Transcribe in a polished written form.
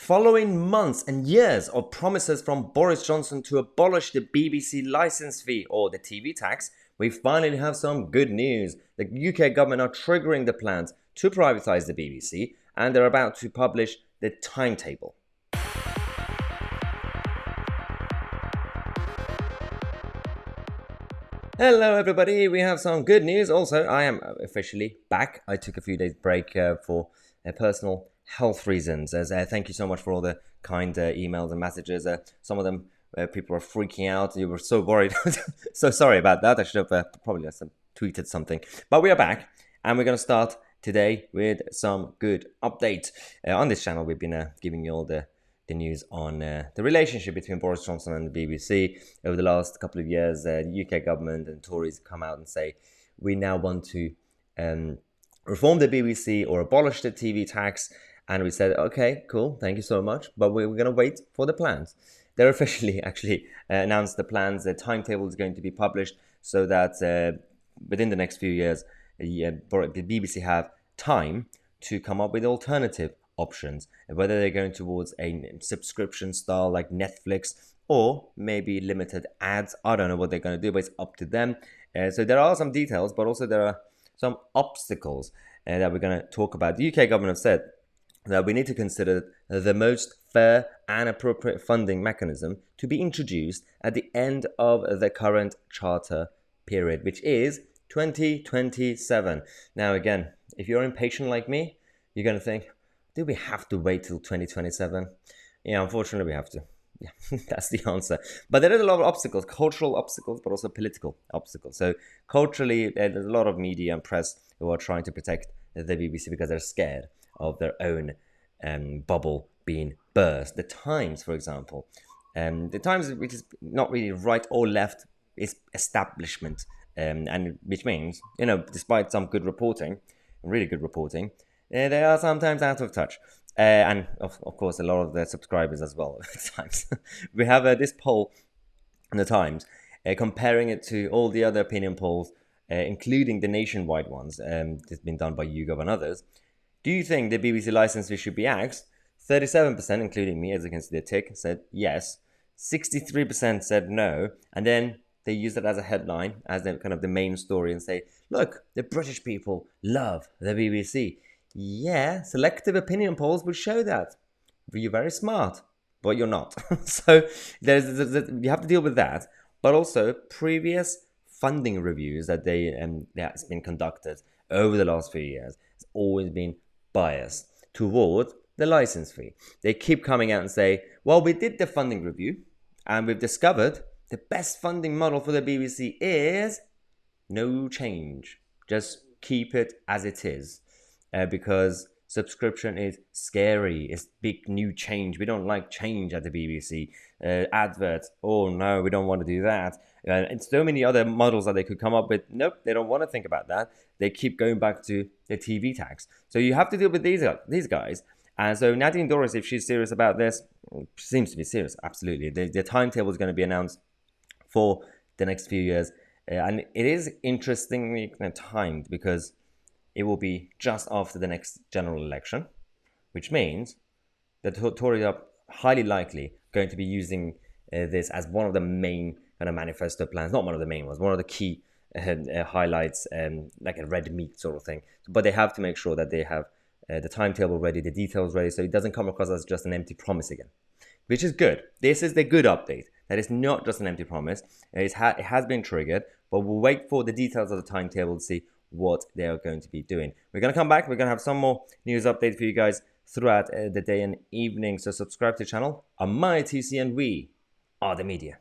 Following months and years of promises from Boris Johnson to abolish the BBC licence fee or the TV tax, we finally have some good news. The UK government are triggering the plans to privatise the BBC, and they're about to publish the timetable. Hello everybody, we have some good news. Also, I am officially back. I took a few days break for personal health reasons. Thank you so much for all the kind emails and messages. Some of them, people were freaking out. You were so worried. So sorry about that. I should have probably tweeted something. But we are back, and we're going to start today with some good updates. On this channel, we've been giving you all the news on the relationship between Boris Johnson and the BBC. Over the last couple of years, the UK government and Tories come out and say, we now want to reform the BBC or abolish the TV tax. And we said, okay, cool, thank you so much, but we're going to wait for the plans. They're officially actually announced the plans. The timetable is going to be published so that within the next few years, the BBC have time to come up with alternative options, whether they're going towards a subscription style like Netflix or maybe limited ads. I don't know what they're going to do, but it's up to them. So there are some details, but also there are some obstacles that we're going to talk about. The UK government have said that we need to consider the most fair and appropriate funding mechanism to be introduced at the end of the current charter period, which is 2027. Now, again, if you're impatient like me, you're going to think, do we have to wait till 2027? Yeah, unfortunately, we have to. Yeah, that's the answer. But there is a lot of obstacles, cultural obstacles, but also political obstacles. So culturally, there's a lot of media and press who are trying to protect the BBC because they're scared of their own bubble being burst. The Times, for example, the Times, which is not really right or left, is establishment, and which means, you know, despite some good reporting, really good reporting, they are sometimes out of touch. And of course, a lot of their subscribers as well at times. We have this poll in the Times comparing it to all the other opinion polls, including the nationwide ones that's been done by YouGov and others. Do you think the BBC licence fee should be axed? 37%, including me, as you can see the tick, said yes. 63% said no. And then they use it as a headline, as the, kind of the main story, and say, look, the British people love the BBC. Yeah, selective opinion polls will show that. You're very smart, but you're not. So you have to deal with that. But also previous funding reviews that that's been conducted over the last few years has always been biased toward the license fee. They keep coming out and say, well, we did the funding review and we've discovered the best funding model for the BBC is no change. Just keep it as it is. Because subscription is scary. It's big new change. We don't like change at the BBC. Adverts, oh no, we don't want to do that. And so many other models that they could come up with. Nope, they don't want to think about that. They keep going back to the TV tax. So you have to deal with these guys. And so Nadine Dorries, if she's serious about this, she seems to be serious, absolutely. The timetable is going to be announced for the next few years. And it is interestingly timed because it will be just after the next general election, which means that Tories are highly likely going to be using this as one of the main kind of manifesto plans, not one of the main ones, one of the key highlights, like a red meat sort of thing. But they have to make sure that they have the timetable ready, the details ready, so it doesn't come across as just an empty promise again, which is good. This is the good update. That is not just an empty promise. It has been triggered, but we'll wait for the details of the timetable to see what they are going to be doing. We're going to come back. We're going to have some more news updates for you guys throughout the day and evening. So subscribe to the channel. I'm Tousi, and we are the media.